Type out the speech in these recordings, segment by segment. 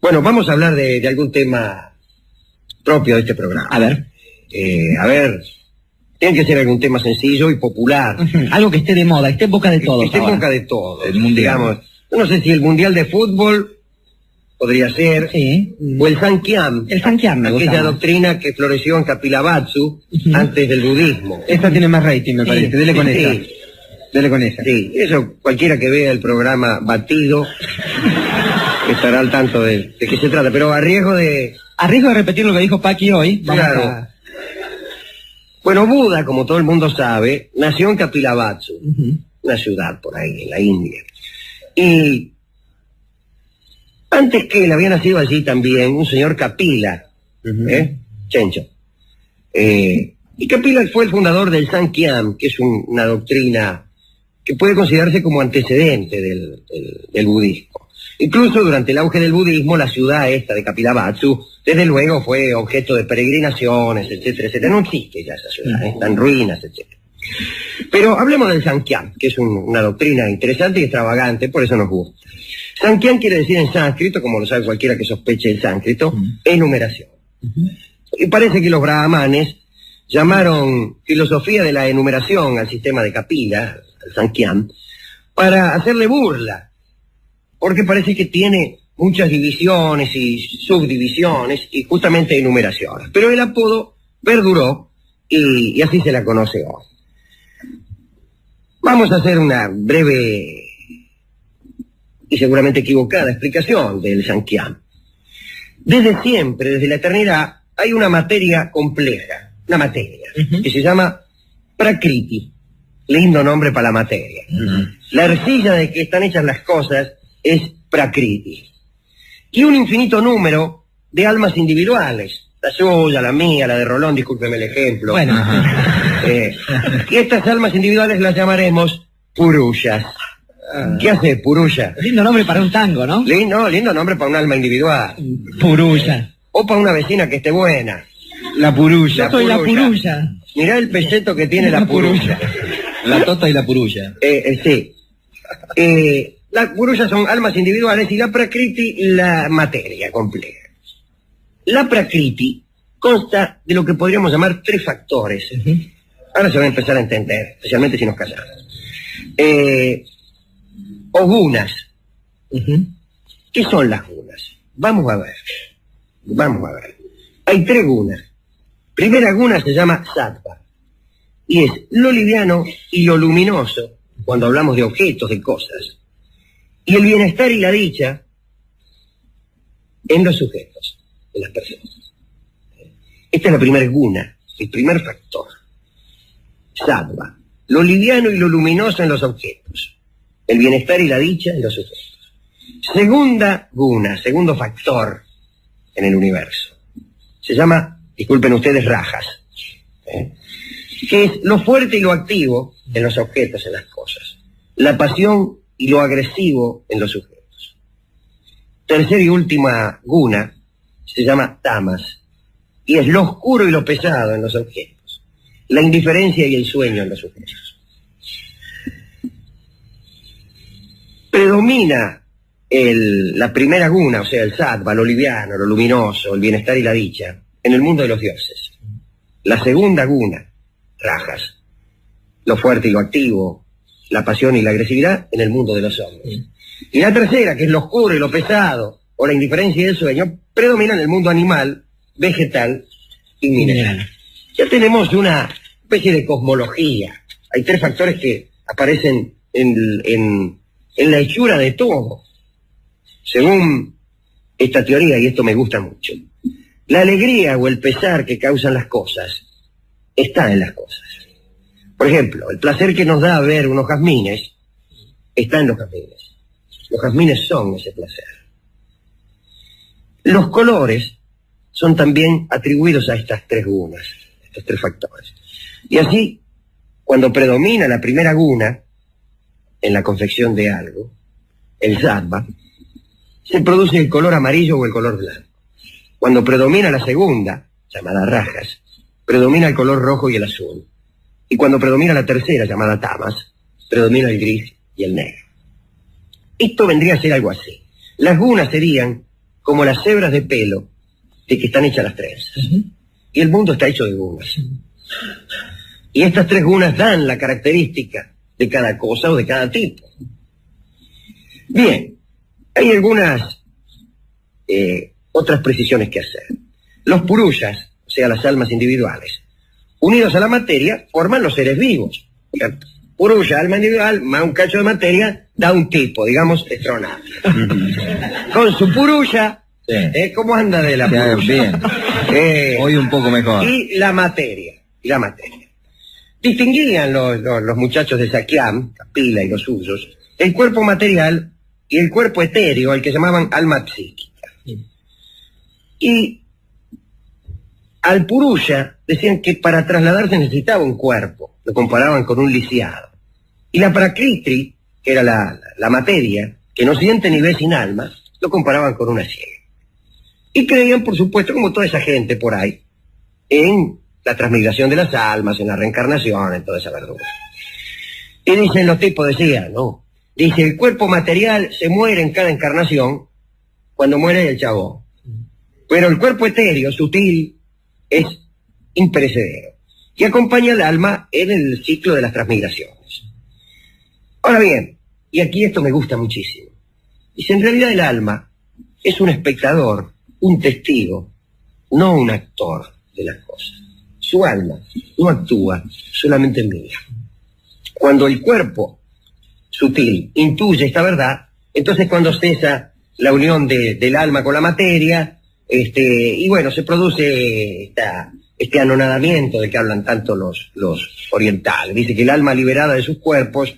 Bueno, vamos a hablar de algún tema propio de este programa. A ver. Tiene que ser algún tema sencillo y popular. Algo que esté de moda, esté en boca de todos. Que esté en boca de todos. El mundial. Digamos, no sé si el mundial de fútbol podría ser, Sí. o el Sankyam. El Sankyam me gusta aquella más. doctrina que floreció en Kapilavatsu antes del budismo. Esta tiene más rating, me parece. Dele con esa. Sí. Dele con esa. Sí, eso cualquiera que vea el programa Batido estará al tanto de qué se trata, pero a riesgo de... A riesgo de repetir lo que dijo Paqui hoy, vamos Claro. a... Bueno, Buda, como todo el mundo sabe, nació en Kapilavatsu, Ujú. una ciudad por ahí, en la India. Y antes que él había nacido allí también un señor Kapila, Chencho. Y Kapila fue el fundador del Sankyam, que es una doctrina que puede considerarse como antecedente del budismo. Incluso durante el auge del budismo, la ciudad esta de Kapilavatsu, desde luego fue objeto de peregrinaciones, etcétera, etcétera. No existe ya esa ciudad, está en ruinas, etcétera. Pero hablemos del Sankyam, que es una doctrina interesante y extravagante, por eso nos gusta. Sankyam quiere decir en sánscrito, como lo sabe cualquiera que sospeche el sánscrito, enumeración. Y parece que los brahmanes llamaron filosofía de la enumeración al sistema de Kapila, al Sankyam, para hacerle burla, porque parece que tiene muchas divisiones y subdivisiones y justamente enumeraciones. Pero el apodo perduró y así se la conoce hoy. Vamos a hacer una breve y seguramente equivocada explicación del Sankyam. Desde siempre, desde la eternidad, hay una materia compleja, una materia, que se llama Prakriti. Lindo nombre para la materia. La arcilla de que están hechas las cosas es Prakriti. Y un infinito número de almas individuales. La suya, la mía, la de Rolón, discúlpeme el ejemplo. Bueno. Y estas almas individuales las llamaremos Purushas. ¿Qué hace Purusha? Lindo nombre para un tango, ¿no? Lindo nombre para un alma individual. Purulla. O para una vecina que esté buena. La purulla. Yo soy la purulla. purulla. Mirá el peseto que tiene la Purusha. La tota y la purulla. Sí. Las Purusas son almas individuales y la Prakriti la materia compleja. La Prakriti consta de lo que podríamos llamar tres factores. Ahora se va a empezar a entender, especialmente si nos callamos. O gunas. ¿Qué son las gunas? Vamos a ver. Hay tres gunas. Primera guna se llama sattva. Y es lo liviano y lo luminoso, cuando hablamos de objetos, de cosas. Y el bienestar y la dicha en los sujetos, en las personas. Esta es la primera guna, el primer factor. Sattva, lo liviano y lo luminoso en los objetos. El bienestar y la dicha en los sujetos. Segunda guna, segundo factor en el universo. Se llama, disculpen ustedes, rajas. Que es lo fuerte y lo activo en los objetos, en las cosas. La pasión y lo agresivo en los sujetos. Tercera y última guna se llama tamas, y es lo oscuro y lo pesado en los objetos. La indiferencia y el sueño en los sujetos. Predomina la primera guna, o sea, el sattva, lo liviano, lo luminoso, el bienestar y la dicha, en el mundo de los dioses. La segunda guna, rajas, lo fuerte y lo activo, la pasión y la agresividad, en el mundo de los hombres. Y la tercera, que es lo oscuro y lo pesado, o la indiferencia y el sueño, predomina en el mundo animal, vegetal y mineral. Ya tenemos una especie de cosmología. Hay tres factores que aparecen en la hechura de todo. Según esta teoría, y esto me gusta mucho, la alegría o el pesar que causan las cosas está en las cosas. Por ejemplo, el placer que nos da ver unos jazmines está en los jazmines. Los jazmines son ese placer. Los colores son también atribuidos a estas tres gunas, estos tres factores. Y así, cuando predomina la primera guna en la confección de algo, el sattva, se produce el color amarillo o el color blanco. Cuando predomina la segunda, llamada rajas, predomina el color rojo y el azul. Y cuando predomina la tercera, llamada tamas, predomina el gris y el negro. Esto vendría a ser algo así. Las gunas serían como las hebras de pelo de que están hechas las trenzas. Y el mundo está hecho de gunas. Y estas 3 gunas dan la característica de cada cosa o de cada tipo. Bien, hay algunas otras precisiones que hacer. Los purusas, o sea, las almas individuales, unidos a la materia, forman los seres vivos. Puruya, alma individual, más un cacho de materia, da un tipo, digamos, estronado. Con su puruya, sí. ¿Cómo anda de la puruya? Bien. Hoy un poco mejor. Y la materia. Distinguían los muchachos de Sakyam, Kapila y los suyos, el cuerpo material y el cuerpo etéreo, el que llamaban alma psíquica. Y al Purusha decían que para trasladarse necesitaba un cuerpo, lo comparaban con un lisiado. Y la Prakriti, que era la materia, que no siente ni ve sin alma, lo comparaban con una ciega. Y creían, por supuesto, como toda esa gente por ahí, en la transmigración de las almas, en la reencarnación, en toda esa verdura. Y dicen los tipos, decían, ¿no? Dice, el cuerpo material se muere en cada encarnación cuando muere el chabón. Pero el cuerpo etéreo, sutil, es imperecedero. Y acompaña al alma en el ciclo de las transmigraciones. Ahora bien, y aquí esto me gusta muchísimo. Dice, en realidad el alma es un espectador, un testigo, no un actor de las cosas. Su alma no actúa, solamente mira. Cuando el cuerpo sutil intuye esta verdad, entonces cuando cesa la unión del alma con la materia, y bueno, se produce este anonadamiento de que hablan tanto los orientales. Dice que el alma liberada de sus cuerpos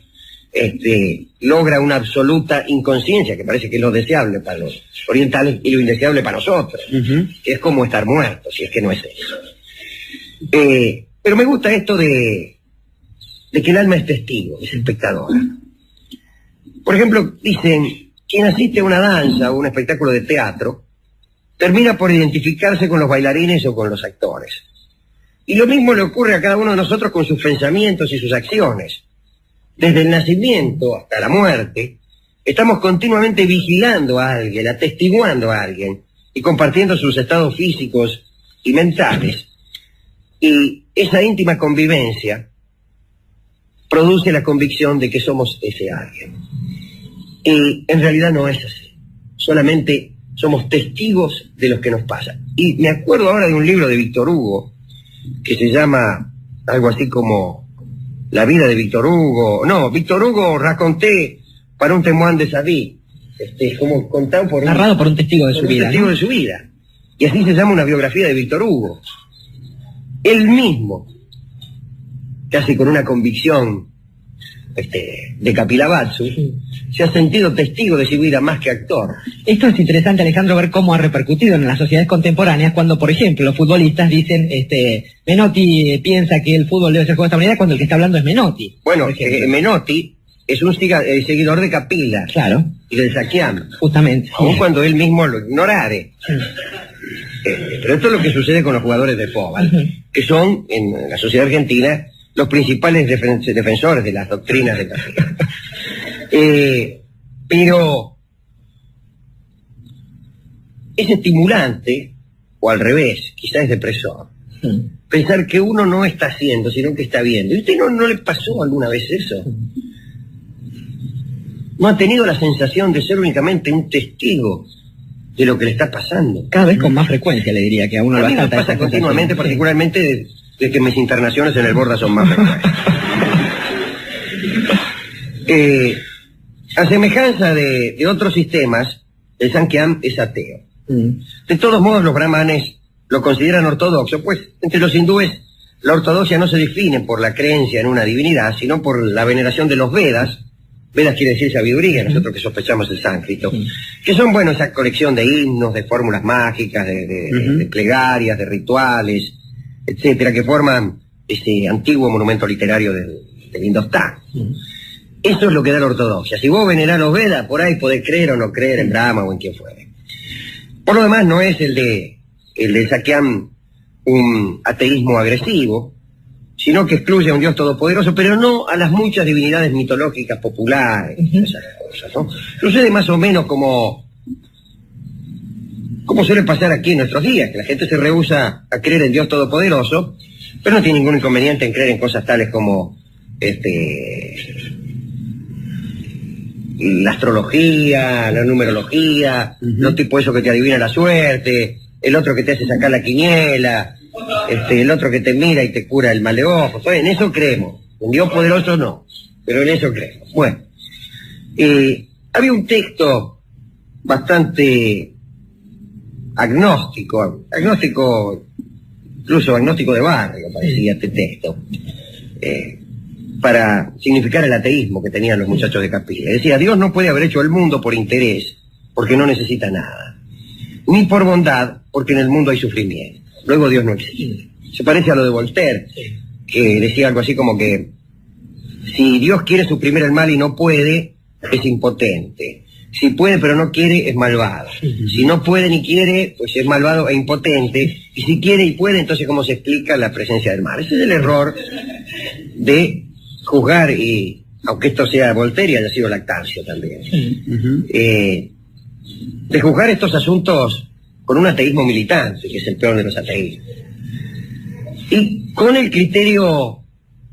logra una absoluta inconsciencia, que parece que es lo deseable para los orientales y lo indeseable para nosotros, que es como estar muertos, si es que no es eso. Pero me gusta esto de que el alma es testigo, es espectadora. Por ejemplo, dicen, quien asiste a una danza o un espectáculo de teatro, termina por identificarse con los bailarines o con los actores. Y lo mismo le ocurre a cada uno de nosotros con sus pensamientos y sus acciones. Desde el nacimiento hasta la muerte, estamos continuamente vigilando a alguien, atestiguando a alguien y compartiendo sus estados físicos y mentales. Y esa íntima convivencia produce la convicción de que somos ese alguien. Y en realidad no es así. Solamente somos testigos de lo que nos pasa. Y me acuerdo ahora de un libro de Víctor Hugo, que se llama algo así como La vida de Víctor Hugo. No, Víctor Hugo raconté para un témoin de sa vie. Como contado por narrado por un testigo de su vida. Un testigo de su vida. Y así se llama una biografía de Víctor Hugo. Él mismo, casi con una convicción de Kapilavatsu, se ha sentido testigo de su vida más que actor. Esto es interesante, Alejandro, ver cómo ha repercutido en las sociedades contemporáneas cuando, por ejemplo, los futbolistas dicen, Menotti piensa que el fútbol debe ser jugado de esta manera cuando el que está hablando es Menotti. Bueno, Menotti es un seguidor de Kapila. Claro. Y del Sakyam. Justamente. Aun cuando él mismo lo ignorare. Pero esto es lo que sucede con los jugadores de fútbol, que son, en la sociedad argentina, los principales defensores de las doctrinas de Kapila. Pero es estimulante, o al revés, quizás es depresor, pensar que uno no está haciendo, sino que está viendo. ¿Y usted no le pasó alguna vez eso? ¿No ha tenido la sensación de ser únicamente un testigo de lo que le está pasando? Cada vez con más frecuencia, le diría, que a uno a mí me pasa continuamente, particularmente de que mis internaciones en el Borda son más frecuentes. A semejanza de otros sistemas, el Sankhya es ateo. De todos modos, los brahmanes lo consideran ortodoxo, pues entre los hindúes la ortodoxia no se define por la creencia en una divinidad, sino por la veneración de los Vedas. Vedas quiere decir sabiduría, nosotros que sospechamos el sánscrito, que son, bueno, esa colección de himnos, de fórmulas mágicas, de plegarias, de rituales, etcétera, que forman ese antiguo monumento literario del Indostán. Eso es lo que da la ortodoxia. Si vos venerás los Vedas, por ahí podés creer o no creer en Brahma o en quien fuere. Por lo demás, no es el de Sakyam un ateísmo agresivo, sino que excluye a un Dios todopoderoso, pero no a las muchas divinidades mitológicas populares, esas cosas, ¿no? Sucede más o menos como como suele pasar aquí en nuestros días, que la gente se rehúsa a creer en Dios Todopoderoso, pero no tiene ningún inconveniente en creer en cosas tales como la astrología, la numerología, los tipos esos que te adivinan la suerte, el otro que te hace sacar la quiniela, el otro que te mira y te cura el mal de ojo. Entonces, en eso creemos. En Dios poderoso no, pero en eso creemos. Bueno, había un texto bastante agnóstico, incluso agnóstico de barrio, parecía este texto, para significar el ateísmo que tenían los muchachos de Capilla. Decía, Dios no puede haber hecho el mundo por interés, porque no necesita nada, ni por bondad, porque en el mundo hay sufrimiento. Luego Dios no existe. Se parece a lo de Voltaire, que decía algo así como que si Dios quiere suprimir el mal y no puede, es impotente. Si puede pero no quiere, es malvado. Si no puede ni quiere, pues es malvado e impotente. Y si quiere y puede, entonces ¿cómo se explica la presencia del mal? Ese es el error de juzgar, y aunque esto sea Voltaire y haya sido Lactancio también, de juzgar estos asuntos con un ateísmo militante, que es el peor de los ateísmos, y con el criterio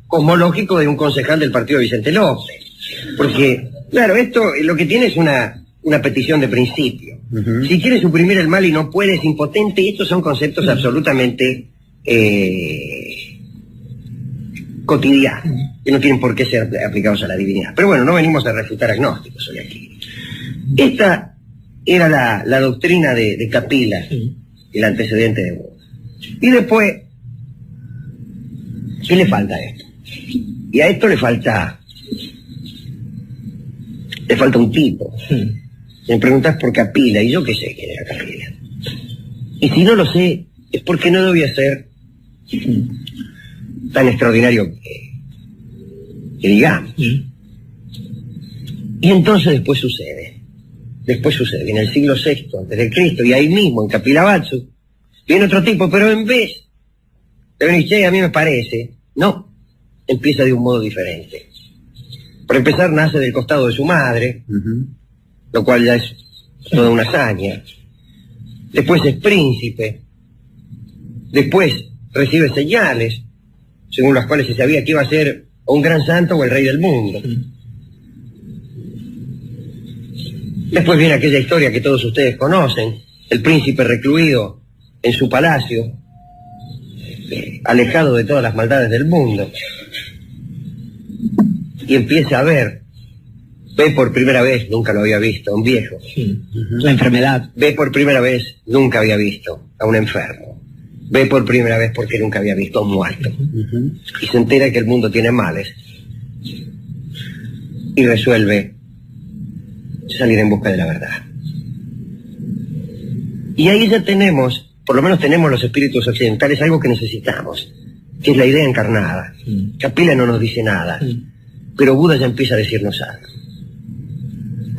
cosmológico de un concejal del partido de Vicente López. Porque, claro, esto lo que tiene es una petición de principio. Si quiere suprimir el mal y no puede, es impotente, y estos son conceptos absolutamente cotidianos, que no tienen por qué ser aplicados a la divinidad. Pero bueno, no venimos a refutar agnósticos hoy aquí. Esta era la doctrina de Capila, el antecedente de Buda. Y después, ¿qué le falta a esto? Y a esto le falta un tipo. Me preguntás por Capila, y yo qué sé quién era Capila. Y si no lo sé, es porque no debía ser tan extraordinario que digamos. Y entonces después sucede, en el siglo VI antes de Cristo, y ahí mismo, en Kapilavátsu, viene otro tipo, pero en vez de venir, che, a mí me parece, no, empieza de un modo diferente. Por empezar, nace del costado de su madre, lo cual ya es toda una hazaña. Después es príncipe. Después recibe señales, según las cuales se sabía que iba a ser o un gran santo o el rey del mundo. Después viene aquella historia que todos ustedes conocen, el príncipe recluido en su palacio, alejado de todas las maldades del mundo, y empieza a ve por primera vez, nunca lo había visto, a un viejo. La enfermedad. Ve por primera vez, nunca había visto a un enfermo. Ve por primera vez porque nunca había visto a un muerto. Y se entera que el mundo tiene males. Y resuelve salir en busca de la verdad. Y ahí ya tenemos, por lo menos tenemos los espíritus occidentales, algo que necesitamos, que es la idea encarnada. Capila no nos dice nada, pero Buda ya empieza a decirnos algo.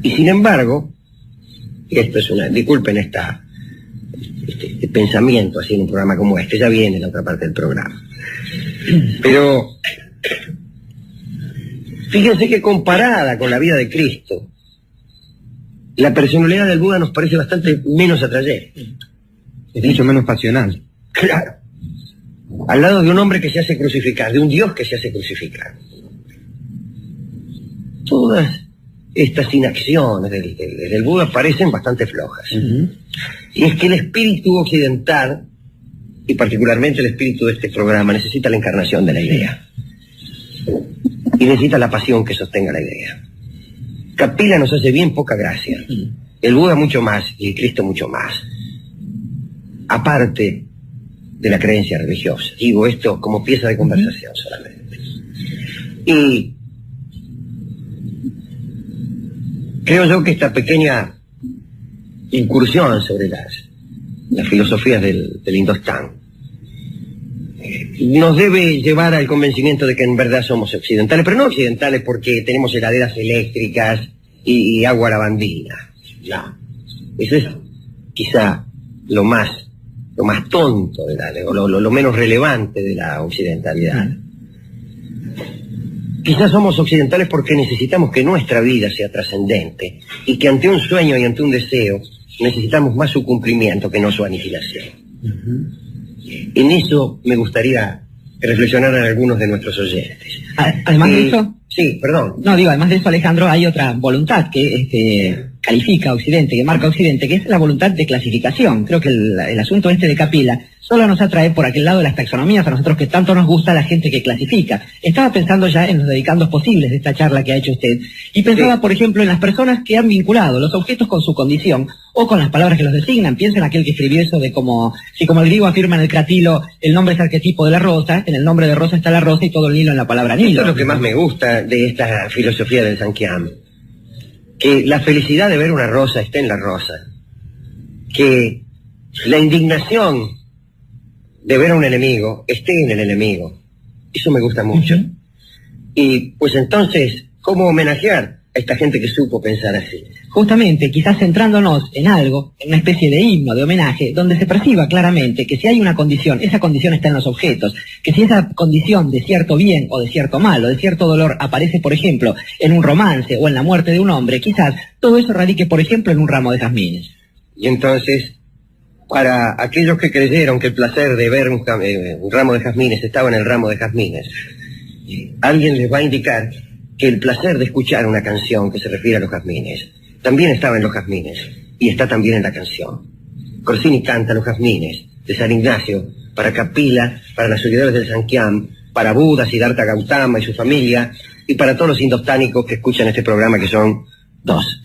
Y sin embargo, y esto es disculpen este pensamiento así en un programa como este, ya viene la otra parte del programa. Pero fíjense que comparada con la vida de Cristo, la personalidad del Buda nos parece bastante menos atrayente. Es mucho menos pasional. Claro. Al lado de un hombre que se hace crucificar, de un Dios que se hace crucificar. Todas estas inacciones del Buda parecen bastante flojas. Y es que el espíritu occidental, y particularmente el espíritu de este programa, necesita la encarnación de la idea. Y necesita la pasión que sostenga la idea. Capila nos hace bien poca gracia. El Buda mucho más, y el Cristo mucho más. Aparte de la creencia religiosa. Digo esto como pieza de conversación solamente. Y creo yo que esta pequeña incursión sobre las filosofías del Indostán nos debe llevar al convencimiento de que en verdad somos occidentales, pero no occidentales porque tenemos heladeras eléctricas y agua lavandina. No. Eso es quizá lo más tonto o lo menos relevante de la occidentalidad. Quizás somos occidentales porque necesitamos que nuestra vida sea trascendente y que ante un sueño y ante un deseo necesitamos más su cumplimiento que no su aniquilación. En eso me gustaría que reflexionaran algunos de nuestros oyentes. Además de eso... Sí, perdón. No, digo, además de eso, Alejandro, hay otra voluntad que califica a Occidente, que marca a Occidente, que es la voluntad de clasificación. Creo que el asunto de Capila solo nos atrae por aquel lado de las taxonomías, a nosotros que tanto nos gusta la gente que clasifica. Estaba pensando ya en los dedicandos posibles de esta charla que ha hecho usted, y pensaba, por ejemplo, en las personas que han vinculado los objetos con su condición, o con las palabras que los designan. Piensa en aquel que escribió eso de si como el griego afirma en el Cratilo, el nombre es arquetipo de la rosa, en el nombre de rosa está la rosa y todo el Nilo en la palabra Nilo. Esto es lo que más me gusta de esta filosofía del Sankhya, que la felicidad de ver una rosa esté en la rosa, que la indignación de ver a un enemigo esté en el enemigo. Eso me gusta mucho. Y pues entonces, ¿cómo homenajear a esta gente que supo pensar así? Justamente, quizás centrándonos en algo, en una especie de himno, de homenaje, donde se perciba claramente que si hay una condición, esa condición está en los objetos, que si esa condición de cierto bien o de cierto mal o de cierto dolor aparece, por ejemplo, en un romance o en la muerte de un hombre, quizás todo eso radique, por ejemplo, en un ramo de jazmines. Y entonces, para aquellos que creyeron que el placer de ver un ramo de jazmines estaba en el ramo de jazmines, alguien les va a indicar que el placer de escuchar una canción que se refiere a los jazmines también estaba en los jazmines y está también en la canción. Corsini canta Los jazmines de San Ignacio para Capila, para los seguidores del Sankhya, para Buda, Siddhartha Gautama y su familia, y para todos los indostánicos que escuchan este programa, que son 2.